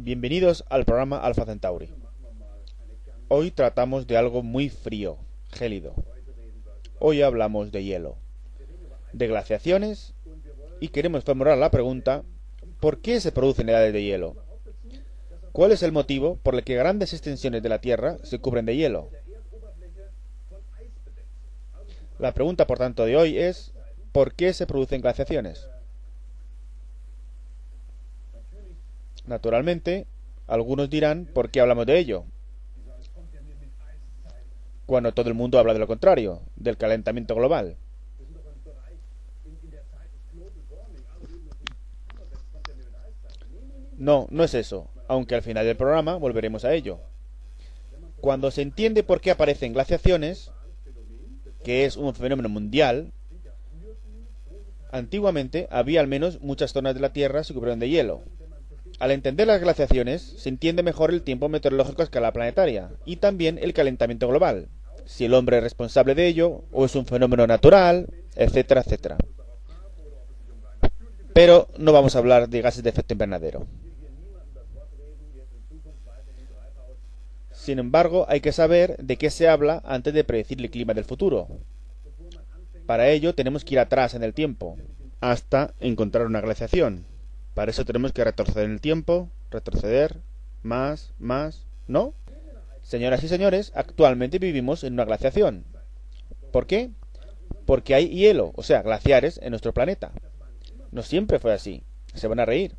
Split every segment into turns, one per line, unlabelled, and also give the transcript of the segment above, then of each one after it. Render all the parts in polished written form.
Bienvenidos al programa Alpha Centauri. Hoy tratamos de algo muy frío, gélido. Hoy hablamos de hielo, de glaciaciones y queremos formular la pregunta: ¿por qué se producen edades de hielo? ¿Cuál es el motivo por el que grandes extensiones de la Tierra se cubren de hielo? La pregunta, por tanto, de hoy es: ¿por qué se producen glaciaciones? Naturalmente, algunos dirán: ¿por qué hablamos de ello?, cuando todo el mundo habla de lo contrario, del calentamiento global. No, no es eso, aunque al final del programa volveremos a ello. Cuando se entiende por qué aparecen glaciaciones, que es un fenómeno mundial, antiguamente había al menos muchas zonas de la Tierra se cubrieron de hielo. Al entender las glaciaciones, se entiende mejor el tiempo meteorológico a escala planetaria y también el calentamiento global, si el hombre es responsable de ello o es un fenómeno natural, etcétera, etcétera. Pero no vamos a hablar de gases de efecto invernadero. Sin embargo, hay que saber de qué se habla antes de predecir el clima del futuro. Para ello tenemos que ir atrás en el tiempo, hasta encontrar una glaciación. Para eso tenemos que retroceder en el tiempo, retroceder, más, ¿no? Señoras y señores, actualmente vivimos en una glaciación. ¿Por qué? Porque hay hielo, o sea, glaciares en nuestro planeta. No siempre fue así, se van a reír.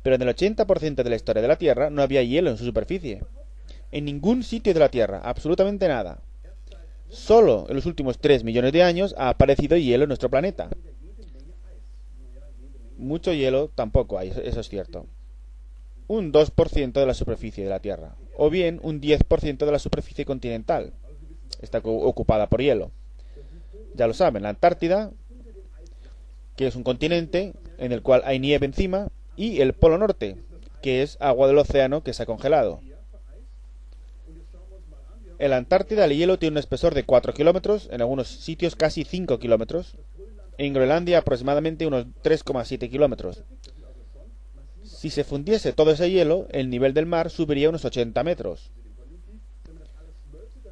Pero en el 80% de la historia de la Tierra no había hielo en su superficie. En ningún sitio de la Tierra, absolutamente nada. Solo en los últimos 3 millones de años ha aparecido hielo en nuestro planeta. Mucho hielo tampoco hay, eso es cierto. Un 2% de la superficie de la Tierra, o bien un 10% de la superficie continental está ocupada por hielo. Ya lo saben, la Antártida, que es un continente en el cual hay nieve encima, y el Polo Norte, que es agua del océano que se ha congelado. En la Antártida el hielo tiene un espesor de 4 kilómetros, en algunos sitios casi 5 kilómetros. En Groenlandia aproximadamente unos 3,7 kilómetros. Si se fundiese todo ese hielo, el nivel del mar subiría unos 80 metros.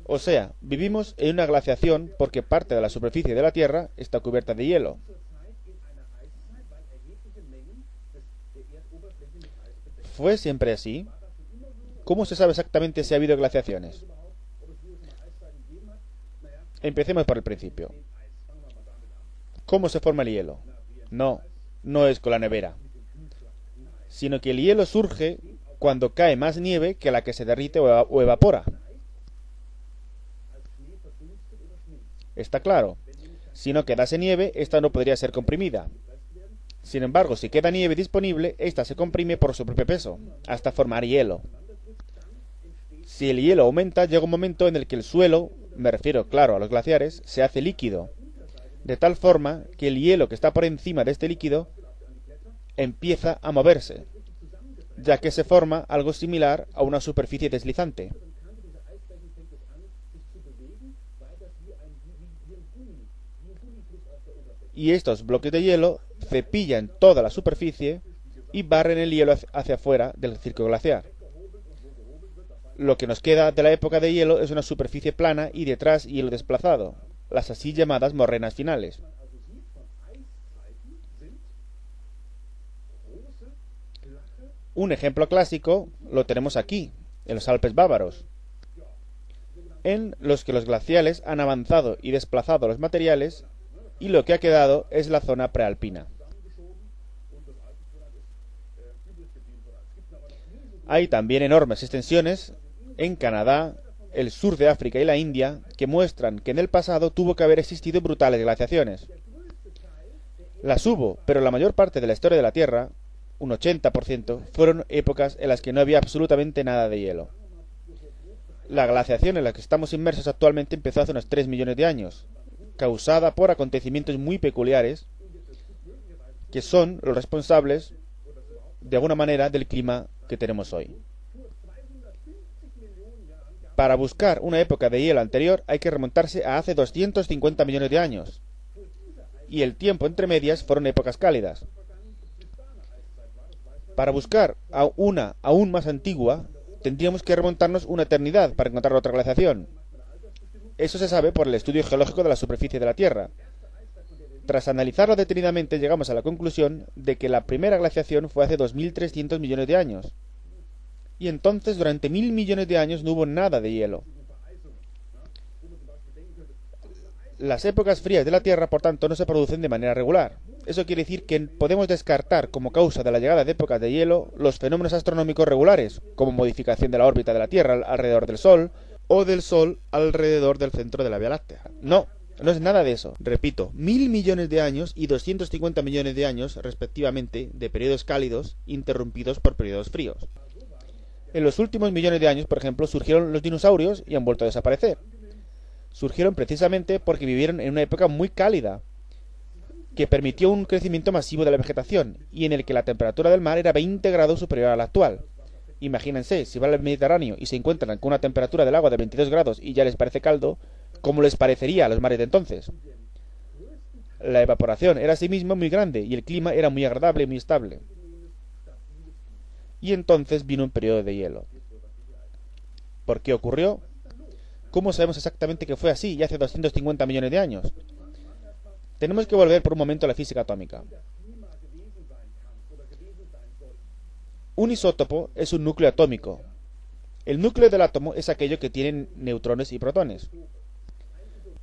O sea, vivimos en una glaciación porque parte de la superficie de la Tierra está cubierta de hielo. ¿Fue siempre así? ¿Cómo se sabe exactamente si ha habido glaciaciones? Empecemos por el principio. ¿Cómo se forma el hielo? No es con la nevera, sino que el hielo surge cuando cae más nieve que la que se derrite o evapora. Está claro. Si no quedase nieve, esta no podría ser comprimida. Sin embargo, si queda nieve disponible, esta se comprime por su propio peso, hasta formar hielo. Si el hielo aumenta, llega un momento en el que el suelo, me refiero, claro, a los glaciares, se hace líquido, de tal forma que el hielo que está por encima de este líquido empieza a moverse, ya que se forma algo similar a una superficie deslizante. Y estos bloques de hielo cepillan toda la superficie y barren el hielo hacia afuera del circo glaciar. Lo que nos queda de la época de hielo es una superficie plana y detrás hielo desplazado, las así llamadas morrenas finales. Un ejemplo clásico lo tenemos aquí, en los Alpes bávaros, en los que los glaciales han avanzado y desplazado los materiales y lo que ha quedado es la zona prealpina. Hay también enormes extensiones en Canadá, el sur de África y la India, que muestran que en el pasado tuvo que haber existido brutales glaciaciones. Las hubo, pero la mayor parte de la historia de la Tierra, un 80%, fueron épocas en las que no había absolutamente nada de hielo. La glaciación en la que estamos inmersos actualmente empezó hace unos 3 millones de años, causada por acontecimientos muy peculiares, que son los responsables, de alguna manera, del clima que tenemos hoy. Para buscar una época de hielo anterior hay que remontarse a hace 250 millones de años. Y el tiempo entre medias fueron épocas cálidas. Para buscar a una aún más antigua, tendríamos que remontarnos una eternidad para encontrar otra glaciación. Eso se sabe por el estudio geológico de la superficie de la Tierra. Tras analizarlo detenidamente, llegamos a la conclusión de que la primera glaciación fue hace 2.300 millones de años. Y entonces, durante 1.000 millones de años, no hubo nada de hielo. Las épocas frías de la Tierra, por tanto, no se producen de manera regular. Eso quiere decir que podemos descartar como causa de la llegada de épocas de hielo los fenómenos astronómicos regulares, como modificación de la órbita de la Tierra alrededor del Sol, o del Sol alrededor del centro de la Vía Láctea. No es nada de eso. Repito, 1.000 millones de años y 250 millones de años, respectivamente, de periodos cálidos interrumpidos por periodos fríos. En los últimos millones de años, por ejemplo, surgieron los dinosaurios y han vuelto a desaparecer. Surgieron precisamente porque vivieron en una época muy cálida, que permitió un crecimiento masivo de la vegetación, y en el que la temperatura del mar era 20 grados superior a la actual. Imagínense, si van al Mediterráneo y se encuentran con una temperatura del agua de 22 grados y ya les parece caldo, ¿cómo les parecería a los mares de entonces? La evaporación era asimismo muy grande y el clima era muy agradable y muy estable. Y entonces vino un periodo de hielo. ¿Por qué ocurrió? ¿Cómo sabemos exactamente que fue así y hace 250 millones de años? Tenemos que volver por un momento a la física atómica. Un isótopo es un núcleo atómico. El núcleo del átomo es aquello que tiene neutrones y protones.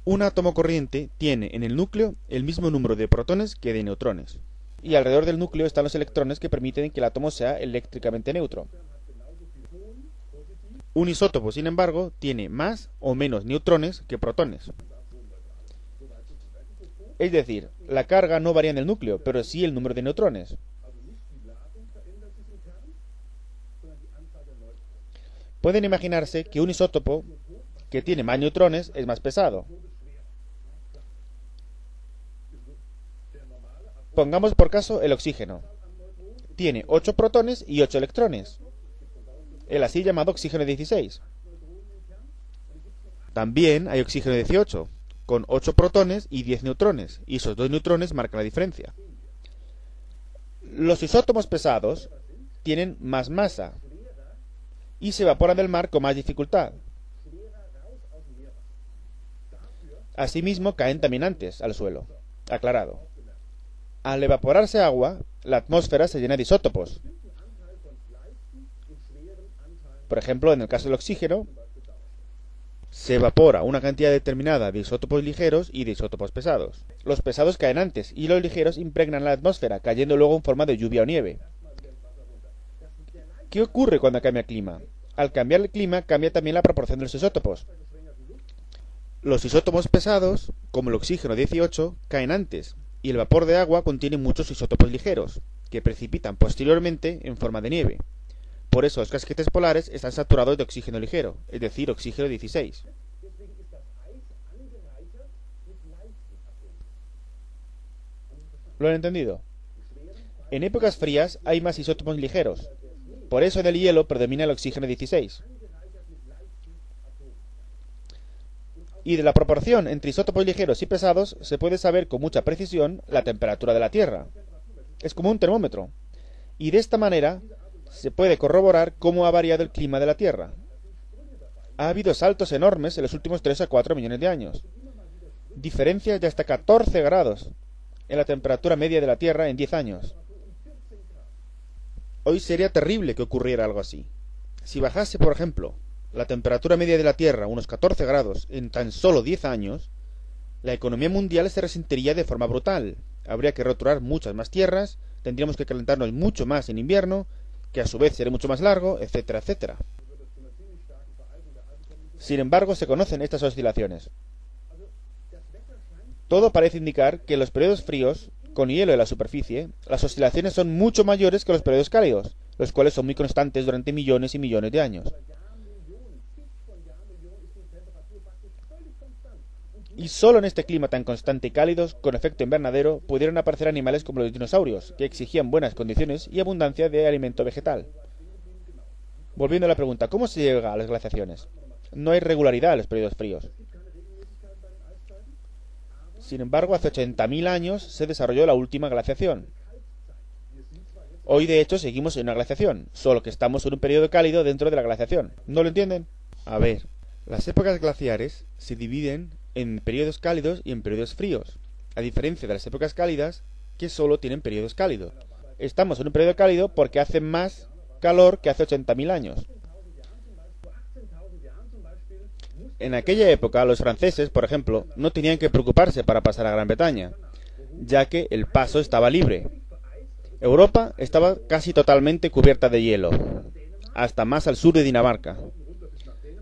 Un átomo corriente tiene en el núcleo el mismo número de protones que de neutrones. Y alrededor del núcleo están los electrones que permiten que el átomo sea eléctricamente neutro. Un isótopo, sin embargo, tiene más o menos neutrones que protones. Es decir, la carga no varía en el núcleo, pero sí el número de neutrones. Pueden imaginarse que un isótopo que tiene más neutrones es más pesado. Pongamos por caso el oxígeno. Tiene 8 protones y 8 electrones. El así llamado oxígeno 16. También hay oxígeno 18, con 8 protones y 10 neutrones, y esos 2 neutrones marcan la diferencia. Los isótopos pesados tienen más masa y se evaporan del mar con más dificultad. Asimismo, caen también antes al suelo. Aclarado. Al evaporarse agua, la atmósfera se llena de isótopos. Por ejemplo, en el caso del oxígeno, se evapora una cantidad determinada de isótopos ligeros y de isótopos pesados. Los pesados caen antes y los ligeros impregnan la atmósfera, cayendo luego en forma de lluvia o nieve. ¿Qué ocurre cuando cambia el clima? Al cambiar el clima, cambia también la proporción de los isótopos. Los isótopos pesados, como el oxígeno 18, caen antes, y el vapor de agua contiene muchos isótopos ligeros, que precipitan posteriormente en forma de nieve. Por eso los casquetes polares están saturados de oxígeno ligero, es decir, oxígeno 16. ¿Lo han entendido? En épocas frías hay más isótopos ligeros. Por eso en el hielo predomina el oxígeno 16. Y de la proporción entre isótopos ligeros y pesados se puede saber con mucha precisión la temperatura de la Tierra. Es como un termómetro. Y de esta manera se puede corroborar cómo ha variado el clima de la Tierra. Ha habido saltos enormes en los últimos 3 a 4 millones de años. Diferencias de hasta 14 grados en la temperatura media de la Tierra en 10 años. Hoy sería terrible que ocurriera algo así. Si bajase, por ejemplo, la temperatura media de la Tierra unos 14 grados en tan solo 10 años, la economía mundial se resentiría de forma brutal. Habría que roturar muchas más tierras, tendríamos que calentarnos mucho más en invierno, que a su vez sería mucho más largo, etcétera, etcétera. Sin embargo, se conocen estas oscilaciones. Todo parece indicar que en los periodos fríos, con hielo en la superficie, las oscilaciones son mucho mayores que los periodos cálidos, los cuales son muy constantes durante millones y millones de años. Y solo en este clima tan constante y cálido, con efecto invernadero, pudieron aparecer animales como los dinosaurios, que exigían buenas condiciones y abundancia de alimento vegetal. Volviendo a la pregunta, ¿cómo se llega a las glaciaciones? No hay regularidad en los periodos fríos. Sin embargo, hace 80.000 años se desarrolló la última glaciación. Hoy, de hecho, seguimos en una glaciación, solo que estamos en un periodo cálido dentro de la glaciación. ¿No lo entienden? A ver, las épocas glaciares se dividen en periodos cálidos y en periodos fríos, a diferencia de las épocas cálidas, que solo tienen periodos cálidos. Estamos en un periodo cálido porque hace más calor que hace 80.000 años. En aquella época, los franceses, por ejemplo, no tenían que preocuparse para pasar a Gran Bretaña, ya que el paso estaba libre. Europa estaba casi totalmente cubierta de hielo, hasta más al sur de Dinamarca.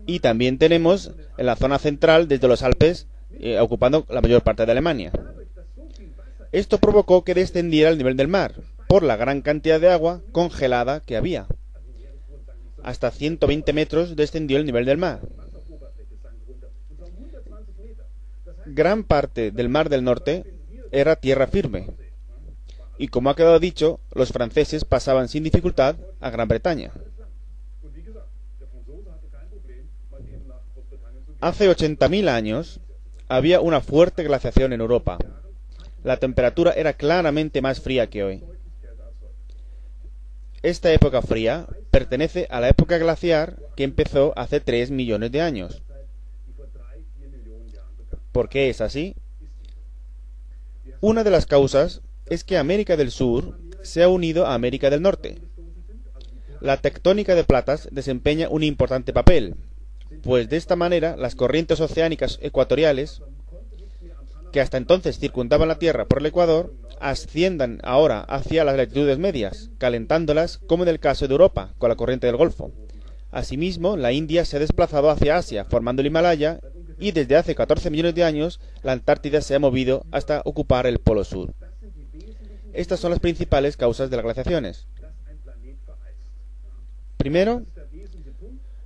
Y también tenemos en la zona central, desde los Alpes, ocupando la mayor parte de Alemania. Esto provocó que descendiera el nivel del mar, por la gran cantidad de agua congelada que había. Hasta 120 metros descendió el nivel del mar. Gran parte del Mar del Norte era tierra firme. Y como ha quedado dicho, los franceses pasaban sin dificultad a Gran Bretaña. Hace 80.000 años había una fuerte glaciación en Europa. La temperatura era claramente más fría que hoy. Esta época fría pertenece a la época glaciar que empezó hace 3 millones de años. ¿Por qué es así? Una de las causas es que América del Sur se ha unido a América del Norte. La tectónica de platas desempeña un importante papel, pues de esta manera las corrientes oceánicas ecuatoriales, que hasta entonces circundaban la Tierra por el Ecuador, asciendan ahora hacia las latitudes medias, calentándolas, como en el caso de Europa, con la corriente del Golfo. Asimismo, la India se ha desplazado hacia Asia, formando el Himalaya, y desde hace 14 millones de años, la Antártida se ha movido hasta ocupar el Polo Sur. Estas son las principales causas de las glaciaciones. Primero,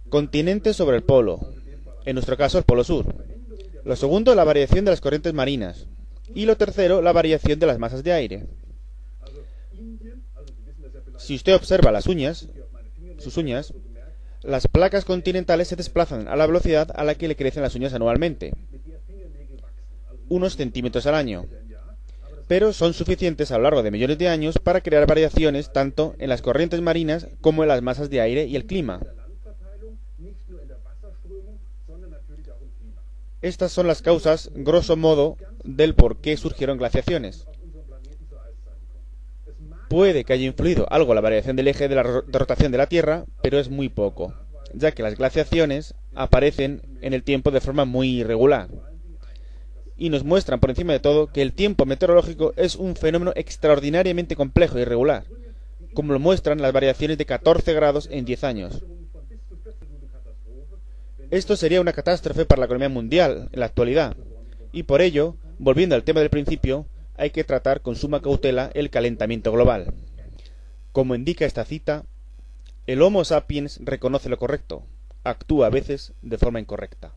continentes sobre el polo, en nuestro caso el Polo Sur. Lo segundo, la variación de las corrientes marinas. Y lo tercero, la variación de las masas de aire. Si usted observa sus uñas, las placas continentales se desplazan a la velocidad a la que le crecen las uñas anualmente, unos centímetros al año, pero son suficientes a lo largo de millones de años para crear variaciones tanto en las corrientes marinas como en las masas de aire y el clima. Estas son las causas, grosso modo, del por qué surgieron glaciaciones. Puede que haya influido algo la variación del eje de la rotación de la Tierra, pero es muy poco, ya que las glaciaciones aparecen en el tiempo de forma muy irregular. Y nos muestran, por encima de todo, que el tiempo meteorológico es un fenómeno extraordinariamente complejo y irregular, como lo muestran las variaciones de 14 grados en 10 años. Esto sería una catástrofe para la economía mundial en la actualidad, y por ello, volviendo al tema del principio, hay que tratar con suma cautela el calentamiento global. Como indica esta cita, el Homo sapiens reconoce lo correcto, actúa a veces de forma incorrecta.